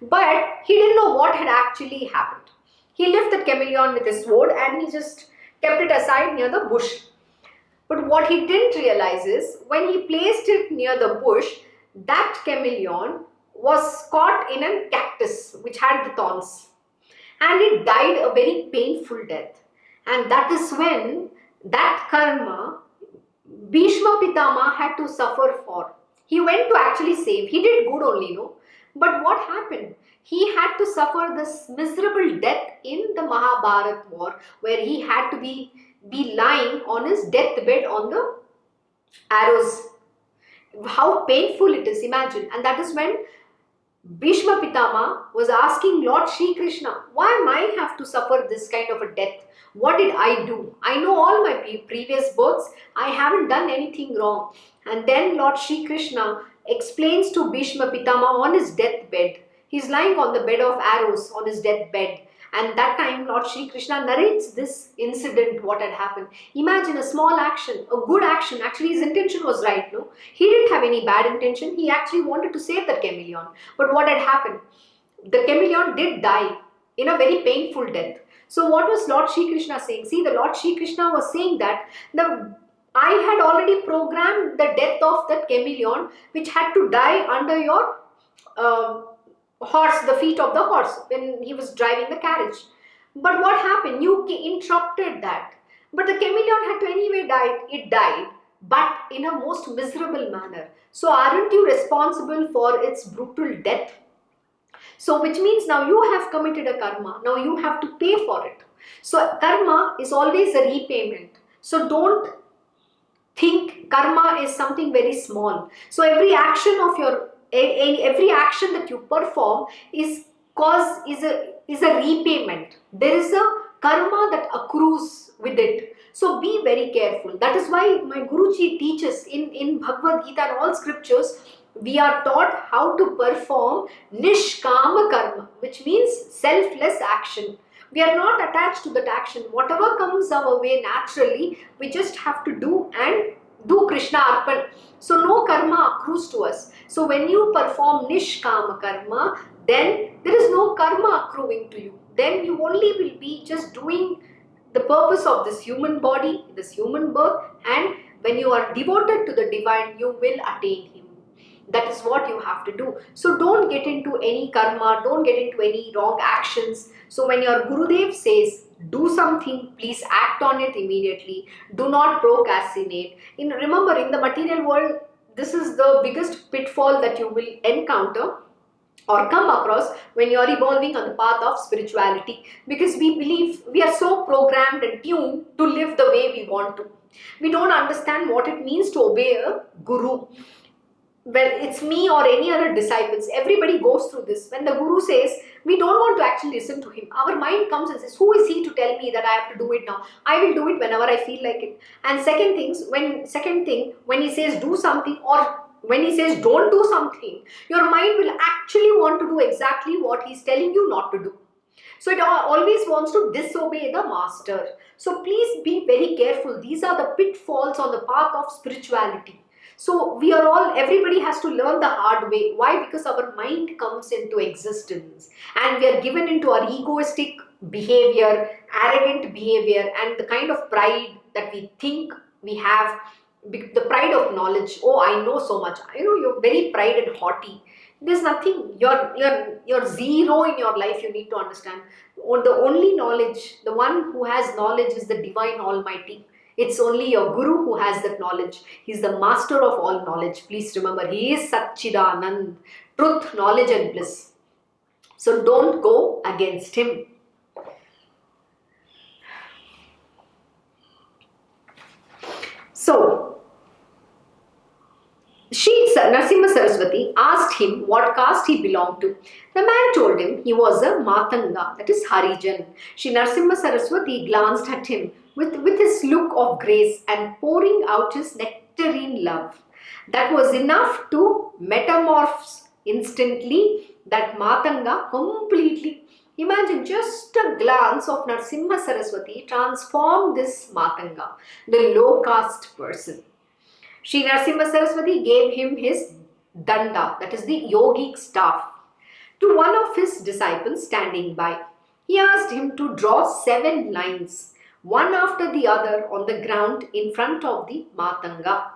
But he didn't know what had actually happened. He left that chameleon with his sword and he just kept it aside near the bush. But what he didn't realize is, when he placed it near the bush, that chameleon was caught in a cactus which had the thorns. And it died a very painful death. And that is when that karma Bhishma Pitama had to suffer for. He went to actually save. He did good only, no? But what happened? He had to suffer this miserable death in the Mahabharata war, where he had to be lying on his deathbed on the arrows. How painful it is, imagine. And that is when Bhishma Pitama was asking Lord Shri Krishna, why am I have to suffer this kind of a death? What did I do? I know all my previous births. I haven't done anything wrong. And then Lord Shri Krishna explains to Bhishma Pitama on his deathbed. He's lying on the bed of arrows on his deathbed. And that time Lord Shri Krishna narrates this incident, what had happened. Imagine a small action, a good action. Actually his intention was right, no? He didn't have any bad intention. He actually wanted to save that chameleon. But what had happened? The chameleon did die in a very painful death. So what was Lord Shri Krishna saying? See, the Lord Shri Krishna was saying that I had already programmed the death of that chameleon which had to die under your horse, the feet of the horse when he was driving the carriage. But what happened? You interrupted that. But the chameleon had to anyway die. It died, but in a most miserable manner. So aren't you responsible for its brutal death? So which means now you have committed a karma. Now you have to pay for it. So karma is always a repayment. So don't think karma is something very small. So every action that you perform is a repayment. There is a karma that accrues with it. So be very careful. That is why my Guruji teaches in Bhagavad Gita and all scriptures, we are taught how to perform nishkama karma, which means selfless action. We are not attached to that action. Whatever comes our way naturally, we just have to do and do Krishna Arpan. So no karma accrues to us. So when you perform nishkama karma, then there is no karma accruing to you. Then you only will be just doing the purpose of this human body, this human birth, and when you are devoted to the divine, you will attain Him. That is what you have to do. So don't get into any karma, don't get into any wrong actions. So when your Gurudev says do something, please act on it immediately. Do not procrastinate. Remember, in the material world, this is the biggest pitfall that you will encounter or come across when you are evolving on the path of spirituality, because we believe we are so programmed and tuned to live the way we want to. We don't understand what it means to obey a guru. Well, it's me or any other disciples, everybody goes through this. When the guru says, we don't want to actually listen to him. Our mind comes and says, who is he to tell me that I have to do it now? I will do it whenever I feel like it. And second thing, when he says do something, or when he says don't do something, your mind will actually want to do exactly what he's telling you not to do. So it always wants to disobey the master. So please be very careful. These are the pitfalls on the path of spirituality. So everybody has to learn the hard way. Why? Because our mind comes into existence and we are given into our egoistic behavior, arrogant behavior, and the kind of pride that we think we have, the pride of knowledge. Oh, I know so much. You're very pride and haughty. There's nothing. You're zero in your life. You need to understand. The only knowledge, the one who has knowledge is the Divine Almighty. It's only your Guru who has that knowledge. He's the master of all knowledge. Please remember, he is Satchidanand, truth, knowledge and bliss. So don't go against him. So, Shree Narasimha Saraswati asked him what caste he belonged to. The man told him he was a Matanga, that is Harijan. Shree Narasimha Saraswati glanced at him with his look of grace and pouring out his nectarine love. That was enough to metamorphose instantly that Matanga completely. Imagine, just a glance of Narasimha Saraswati transformed this Matanga, the low caste person. Shree Narasimha Saraswati gave him his danda, that is the yogic staff, to one of his disciples standing by. He asked him to draw 7 lines, one after the other, on the ground in front of the Matanga.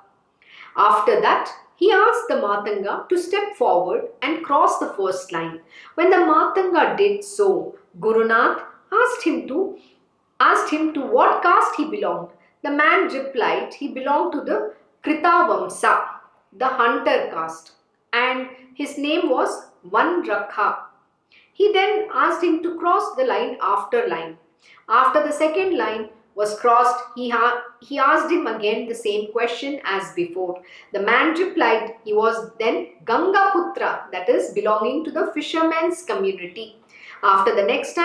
After that, he asked the Matanga to step forward and cross the first line. When the Matanga did so, Gurunath asked him to what caste he belonged. The man replied he belonged to the Kritavamsa, the hunter caste, and his name was Vanrakha. He then asked him to cross the line after line. After the second line was crossed, he asked him again the same question as before. The man replied he was then Gangaputra, that is belonging to the fishermen's community. After the next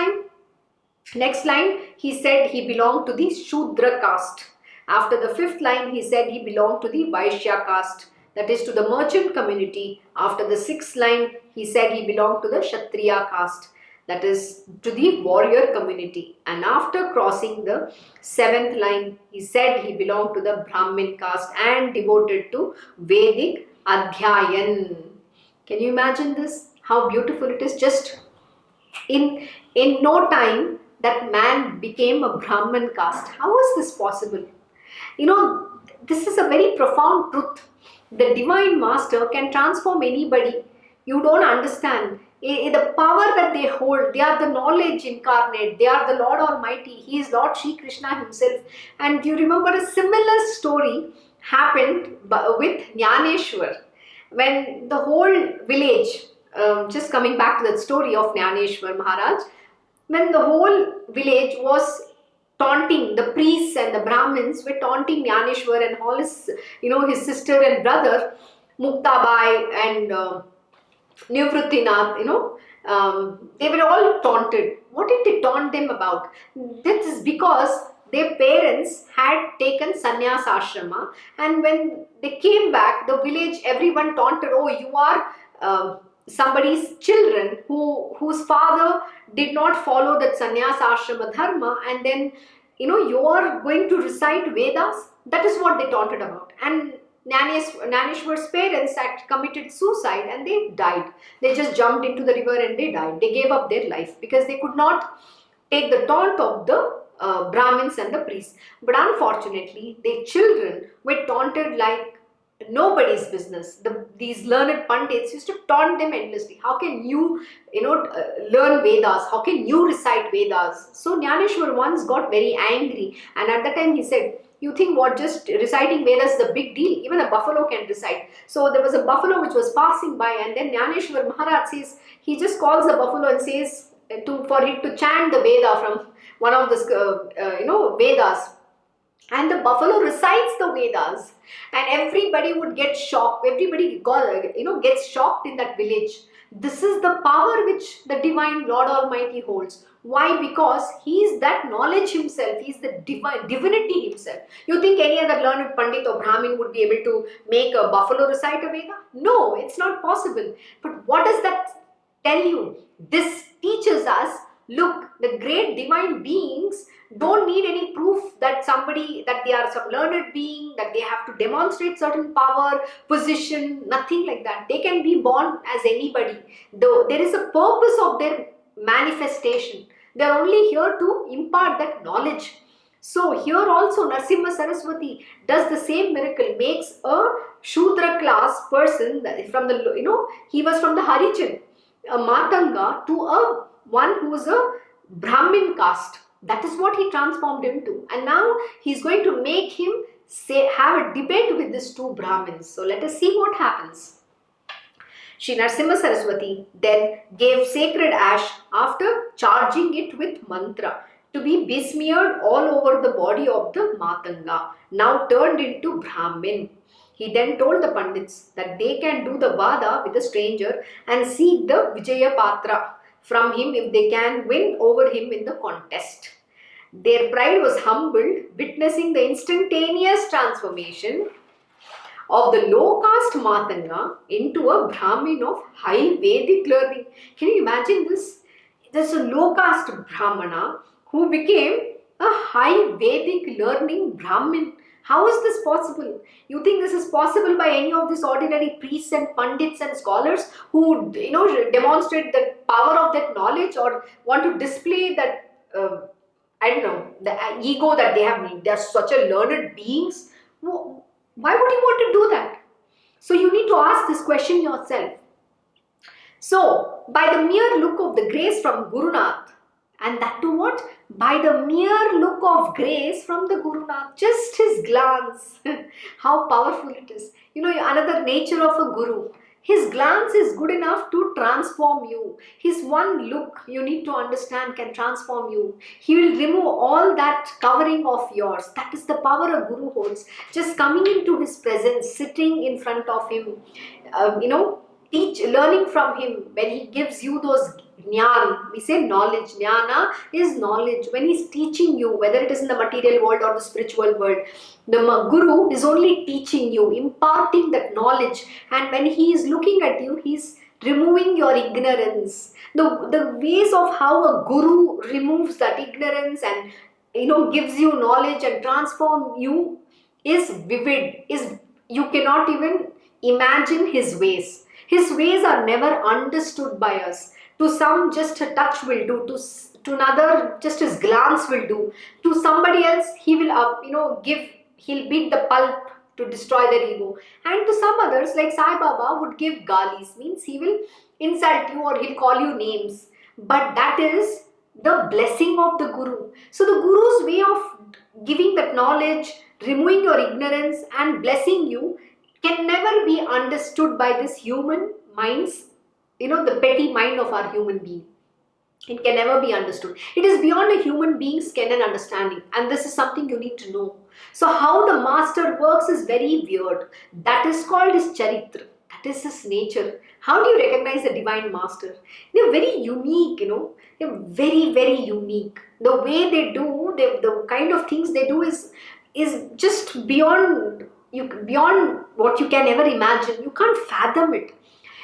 line, he said he belonged to the Shudra caste. After the 5th line, he said he belonged to the Vaishya caste, that is to the merchant community. After the 6th line, he said he belonged to the Kshatriya caste, that is to the warrior community. And after crossing the 7th line, he said he belonged to the Brahmin caste and devoted to Vedic Adhyayan. Can you imagine this? How beautiful it is. Just in no time, that man became a Brahmin caste. How is this possible? This is a very profound truth. The Divine Master can transform anybody. You don't understand. The power that they hold, they are the knowledge incarnate. They are the Lord Almighty. He is Lord Shri Krishna himself. And you remember a similar story happened with Jnaneshwar. When the whole village, just coming back to that story of Jnaneshwar Maharaj, when the whole village was taunting, the priests and the Brahmins were taunting Jnaneshwar and all his, his sister and brother, Muktabai and Nivruttinath, they were all taunted. What did they taunt them about? This is because their parents had taken sannyas ashrama, and when they came back, the village, everyone taunted, oh, you are somebody's children whose father did not follow that sannyas ashrama dharma, and then you are going to recite Vedas. That is what they taunted about. And Jnaneshwar's parents had committed suicide and they died. They just jumped into the river and they died. They gave up their life because they could not take the taunt of the Brahmins and the priests. But unfortunately, their children were taunted like nobody's business. These learned Pandits used to taunt them endlessly. How can you, learn Vedas? How can you recite Vedas? So Jnaneshwar once got very angry, and at that time he said, you think what, just reciting Vedas is a big deal? Even a buffalo can recite. So there was a buffalo which was passing by, and then Jnaneshwar Maharaj says, he just calls the buffalo and says for it to chant the Veda from one of the Vedas. And the buffalo recites the Vedas, and everybody would get shocked. Everybody gets shocked in that village. This is the power which the divine Lord Almighty holds. Why? Because he is that knowledge himself. He is the divinity himself. You think any other learned Pandit or Brahmin would be able to make a buffalo recite a Veda? No, it's not possible. But what does that tell you? This teaches us, look, the great divine beings don't need any proof that they are some learned being, that they have to demonstrate certain power, position, nothing like that. They can be born as anybody. Though there is a purpose of their manifestation. They are only here to impart that knowledge. So here also Narasimha Saraswati does the same miracle, makes a Shudra class person from he was from the Harichan, a Matanga, to a one who is a Brahmin caste. That is what he transformed him to. And now he's going to make him have a debate with these two Brahmins. So let us see what happens. Sri Narasimha Saraswati then gave sacred ash after charging it with mantra to be besmeared all over the body of the Matanga, now turned into Brahmin. He then told the Pandits that they can do the vada with a stranger and seek the Vijaya Patra from him if they can win over him in the contest. Their pride was humbled, witnessing the instantaneous transformation of the low caste Matanga into a Brahmin of high Vedic learning. Can you imagine this? There's a low caste Brahmana who became a high Vedic learning Brahmin. How is this possible? You think this is possible by any of these ordinary priests and Pandits and scholars who demonstrate the power of that knowledge or want to display that the ego that they have? They are such a learned beings. Why would you want to do that? So you need to ask this question yourself. So by the mere look of the grace from Gurunath, and that to what? By the mere look of grace from the Gurunath, just his glance, how powerful it is. Another nature of a Guru. His glance is good enough to transform you. His one look, you need to understand, can transform you. He will remove all that covering of yours. That is the power a Guru holds. Just coming into his presence, sitting in front of him, learning from him when he gives you those jnana. We say knowledge. Jnana is knowledge. When he's teaching you, whether it is in the material world or the spiritual world, the Guru is only teaching you, imparting that knowledge. And when he is looking at you, he's removing your ignorance. The ways of how a Guru removes that ignorance and gives you knowledge and transform you is vivid. You cannot even imagine his ways. His ways are never understood by us. To some, just a touch will do. To another, just his glance will do. To somebody else, he will he'll beat the pulp to destroy their ego. And to some others, like Sai Baba, would give galis, means he will insult you or he'll call you names. But that is the blessing of the Guru. So the Guru's way of giving that knowledge, removing your ignorance and blessing you can never be understood by this human minds, the petty mind of our human being. It can never be understood. It is beyond a human being's ken and understanding, and this is something you need to know. So how the master works is very weird. That is called his Charitra. That is his nature. How do you recognize the divine master? They are very unique, They are very, very unique. The way they do, the kind of things they do is just beyond what you can ever imagine. You can't fathom it.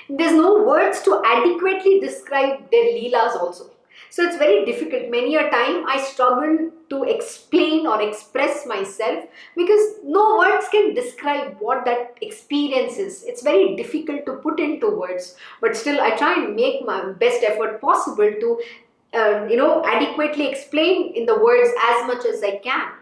There's no words to adequately describe their leelas also. So it's very difficult. Many a time I struggle to explain or express myself because no words can describe what that experience is. It's very difficult to put into words. But still I try and make my best effort possible to adequately explain in the words as much as I can.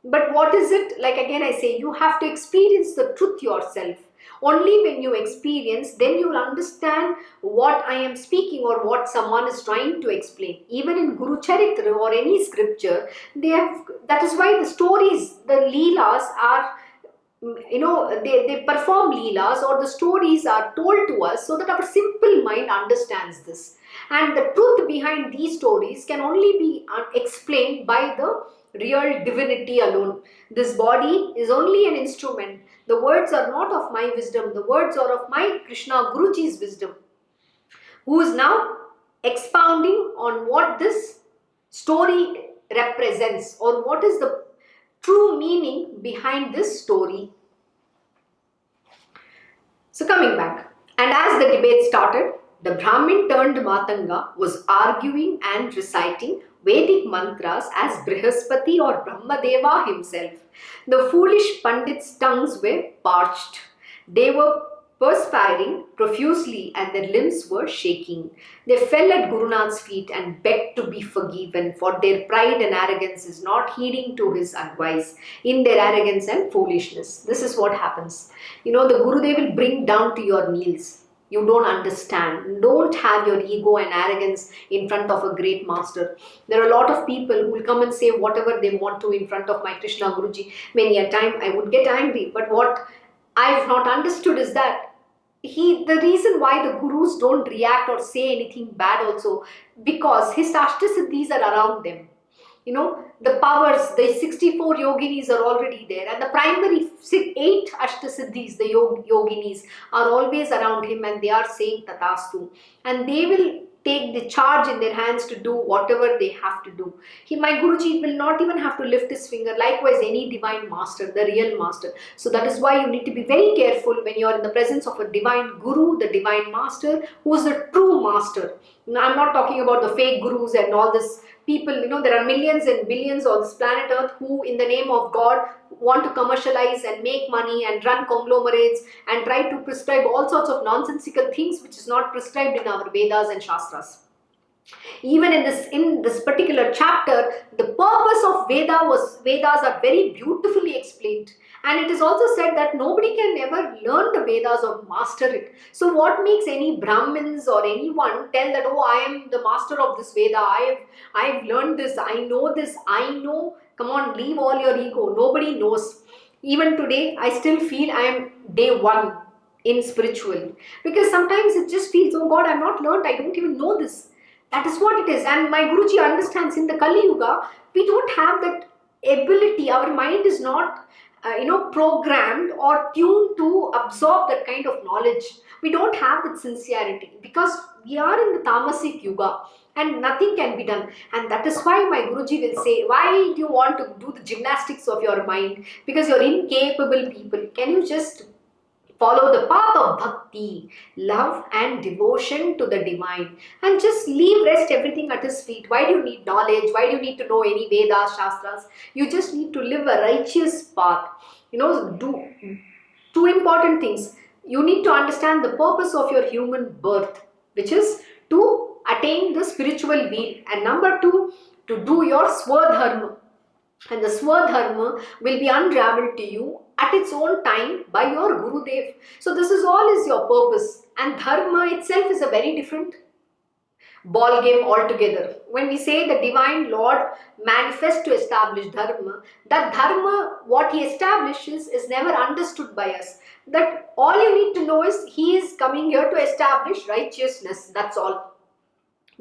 But what is it? Like again I say, you have to experience the truth yourself. Only when you experience, then you will understand what I am speaking or what someone is trying to explain. Even in Guru Charitra or any scripture, they have, that is why the stories, the leelas are, they perform leelas, or the stories are told to us so that our simple mind understands this. And the truth behind these stories can only be explained by the real divinity alone. This body is only an instrument. The words are not of my wisdom, the words are of my Krishna Guruji's wisdom, who is now expounding on what this story represents, or what is the true meaning behind this story. So coming back, and as the debate started, the Brahmin turned Matanga was arguing and reciting Vedic mantras as Brihaspati or Brahmadeva himself. The foolish Pandits' tongues were parched. They were perspiring profusely and their limbs were shaking. They fell at Guru Nath's feet and begged to be forgiven, for their pride and arrogance is not heeding to his advice in their arrogance and foolishness. This is what happens. The Guru, they will bring down to your knees. You don't understand. Don't have your ego and arrogance in front of a great master. There are a lot of people who will come and say whatever they want to in front of my Krishna Guruji. Many a time I would get angry, but what I've not understood is that the reason why the gurus don't react or say anything bad also, because his Ashtasiddhis are around them. The powers, the 64 yoginis are already there, and the primary 8 Ashtasiddhis, the yoginis, are always around him, and they are saying Tatastu, and they will take the charge in their hands to do whatever they have to do. My Guruji will not even have to lift his finger. Likewise, any divine master, the real master. So that is why you need to be very careful when you are in the presence of a divine Guru, the divine master, who is the true master. Now, I'm not talking about the fake gurus and all this people. There are millions and billions on this planet Earth who, in the name of God, want to commercialize and make money and run conglomerates and try to prescribe all sorts of nonsensical things which is not prescribed in our Vedas and Shastras. Even in this particular chapter, the purpose of Vedas are very beautifully explained. And it is also said that nobody can ever learn the Vedas or master it. So what makes any Brahmins or anyone tell that, oh, I am the master of this Veda, I've learned this, I know. Come on, leave all your ego. Nobody knows. Even today, I still feel I am day one in spiritual. Because sometimes it just feels, oh God, I'm not learned, I don't even know this. That is what it is. And my Guruji understands in the Kali Yuga, we don't have that ability. Our mind is not programmed or tuned to absorb that kind of knowledge. We don't have that sincerity because we are in the Tamasic Yuga and nothing can be done. And that is why my Guruji will say, why do you want to do the gymnastics of your mind? Because you're incapable people. Can you just follow the path of bhakti, love and devotion to the divine, and just rest everything at his feet? Why do you need knowledge? Why do you need to know any Vedas, Shastras? You just need to live a righteous path. Do 2 important things. You need to understand the purpose of your human birth, which is to attain the spiritual wheel. And number 2, to do your swadharma. And the swadharma will be unraveled to you at its own time by your Gurudev. So this is all is your purpose. And dharma itself is a very different ball game altogether. When we say the divine Lord manifests to establish dharma, that dharma, what he establishes, is never understood by us. That all you need to know is he is coming here to establish righteousness. That's all.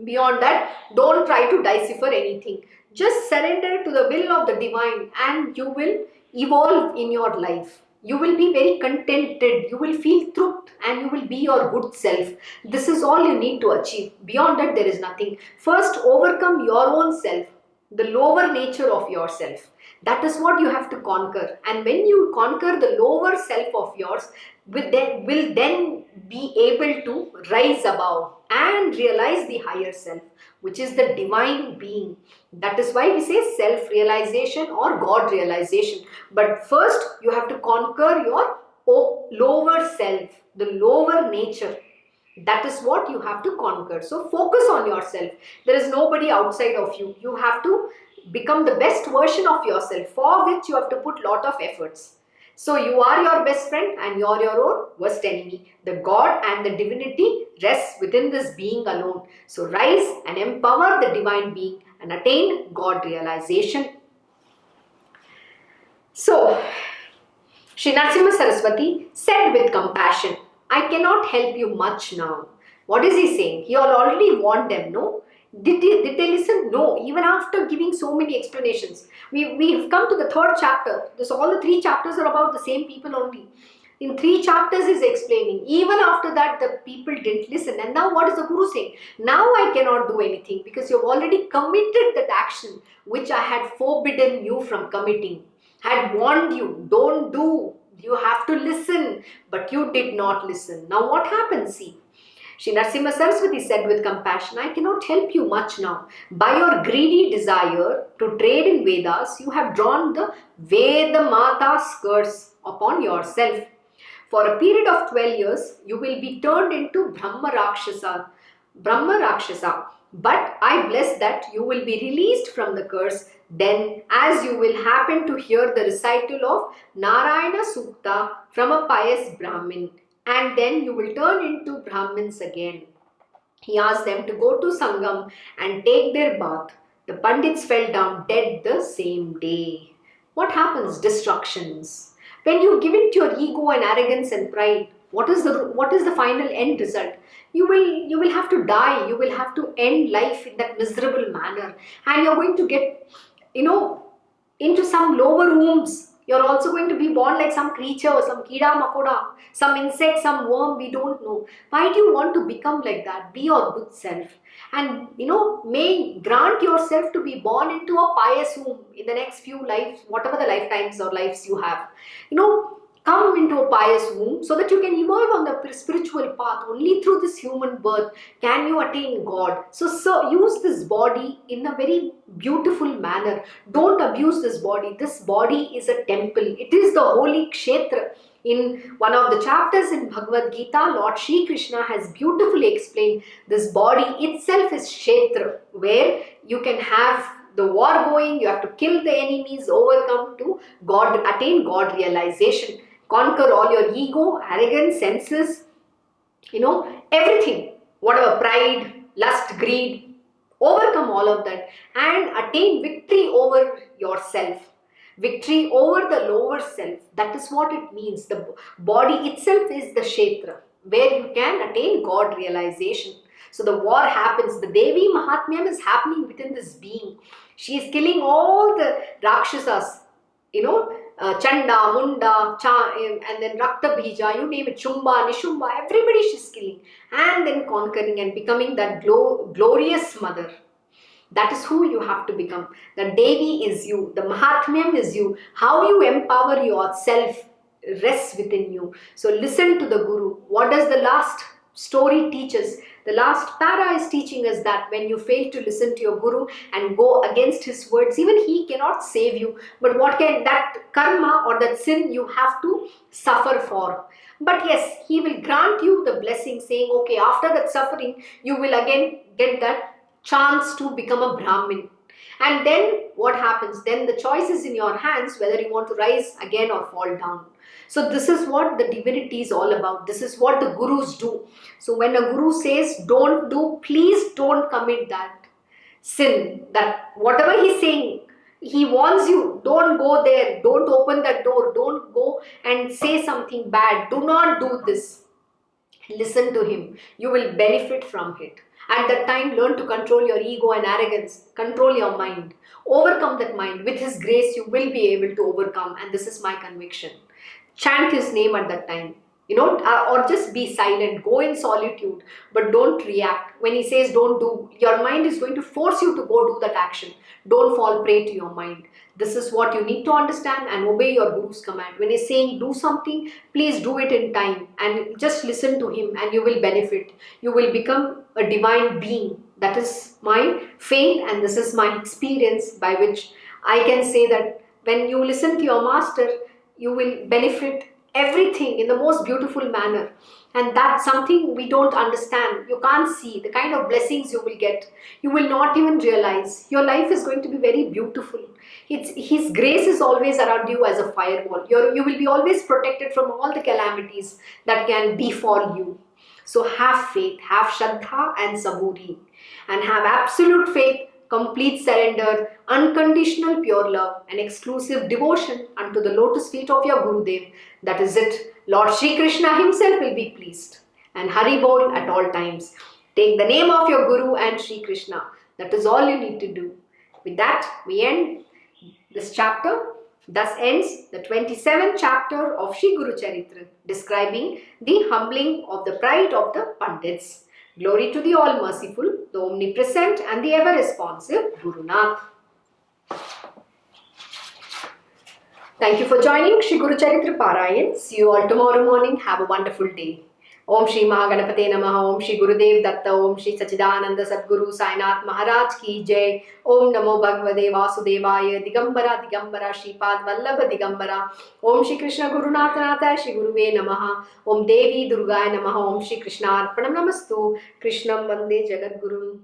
Beyond that, don't try to decipher anything. Just surrender to the will of the divine and you will evolve in your life. You will be very contented, you will feel truth and you will be your good self. This is all you need to achieve. Beyond that, there is nothing. First, overcome your own self, the lower nature of yourself. That is what you have to conquer. And when you conquer the lower self of yours, will then be able to rise above and realize the higher self, which is the divine being. That is why we say self-realization or God realization. But first, you have to conquer your lower self, the lower nature. That is what you have to conquer. So focus on yourself. There is nobody outside of you. You have to become the best version of yourself, for which you have to put lot of efforts. So you are your best friend and you are your own worst enemy. The God and the divinity rests within this being alone. So rise and empower the divine being and attain God realization. So Shree Narasimha Saraswati said with compassion, I cannot help you much now. What is he saying? He already warned them, no? Did they listen? No. Even after giving so many explanations. We've come to the third chapter. All the three chapters are about the same people only. In 3 chapters is explaining. Even after that, the people didn't listen. And now what is the Guru saying? Now I cannot do anything because you've already committed that action which I had forbidden you from committing. Had warned you, don't do. You have to listen. But you did not listen. Now what happens? See. Shree Narasimha Saraswati said with compassion, I cannot help you much now. By your greedy desire to trade in Vedas, you have drawn the Veda Mata's curse upon yourself. For a period of 12 years, you will be turned into Brahma Rakshasa. But I bless that you will be released from the curse then, as you will happen to hear the recital of Narayana Sukta from a pious Brahmin. And then you will turn into Brahmins again. He asked them to go to Sangam and take their bath. The Pandits fell down dead the same day. What happens? Destructions. When you give in to your ego and arrogance and pride, what is the final end result? You will have to die. You will have to end life in that miserable manner. And you're going to get, into some lower rooms. You're also going to be born like some creature, some kida makoda, some insect, some worm, we don't know. Why do you want to become like that? Be your good self. And, may grant yourself to be born into a pious womb in the next few lives, whatever the lifetimes or lives you have. Come into a pious womb so that you can evolve on the spiritual path. Only through this human birth can you attain God. So use this body in a very beautiful manner. Don't abuse this body. This body is a temple. It is the holy kshetra. In one of the chapters in Bhagavad Gita, Lord Shri Krishna has beautifully explained this body itself is kshetra, where you can have the war going, you have to kill the enemies, overcome to God, attain God realization. Conquer all your ego, arrogance, senses, everything, whatever, pride, lust, greed, overcome all of that and attain victory over yourself, victory over the lower self. That is what it means. The body itself is the kshetra, where you can attain God realization. So the war happens, the Devi Mahatmyam is happening within this being. She is killing all the Rakshasas, Chanda, Munda, and then Rakta Bija, you name it, Shumba, Nishumba, everybody she's killing. And then conquering and becoming that glorious mother. That is who you have to become. The Devi is you. The Mahatmyam is you. How you empower yourself rests within you. So listen to the Guru. What does the last story teach us? The last para is teaching us that when you fail to listen to your Guru and go against his words, even he cannot save you. But what can that karma or that sin you have to suffer for? But yes, he will grant you the blessing saying, okay, after that suffering, you will again get that chance to become a Brahmin. And then what happens? Then the choice is in your hands whether you want to rise again or fall down. So this is what the divinity is all about. This is what the gurus do. So when a guru says don't do, please don't commit that sin. That whatever he's saying, he warns you, don't go there, don't open that door, don't go and say something bad. Do not do this. Listen to him. You will benefit from it. At that time, learn to control your ego and arrogance. Control your mind. Overcome that mind. With his grace, you will be able to overcome. And this is my conviction. Chant his name at that time. Or just be silent. Go in solitude. But don't react. When he says don't do, your mind is going to force you to go do that action. Don't fall prey to your mind. This is what you need to understand and obey your Guru's command. When he's saying do something, please do it in time and just listen to him and you will benefit. You will become a divine being. That is my faith and this is my experience by which I can say that when you listen to your master, you will benefit everything in the most beautiful manner. And that's something we don't understand. You can't see the kind of blessings you will get. You will not even realize. Your life is going to be very beautiful. His grace is always around you as a firewall. You will be always protected from all the calamities that can befall you. So have faith, have Shraddha and Saburi, and have absolute faith, complete surrender, unconditional pure love, and exclusive devotion unto the lotus feet of your Gurudev. That is it. Lord Shri Krishna himself will be pleased. And Hari Bol at all times. Take the name of your Guru and Shri Krishna. That is all you need to do. With that, we end this chapter. Thus ends the 27th chapter of Shri Guru Charitra, describing the humbling of the pride of the Pandits. Glory to the all-merciful, the omnipresent and the ever-responsive Guru Nath. Thank you for joining Shri Guru Charitra Parayan. See you all tomorrow morning. Have a wonderful day. Om Shri Mahaganapate Namaha. Om Shri Gurudev Datta. Om Shri Sachidananda Sadguru Sainath Maharaj Ki Jai. Om Namo Bhagavate Vasudevaya. Digambara Digambara Shripad Vallabha Digambara. Om Shri Krishna Gurunath Natha Shri Guruve Namaha. Om Devi Durgaya Namaha. Om Shri Krishna Arpanam Namastu. Krishnam Vande Jagadgurum.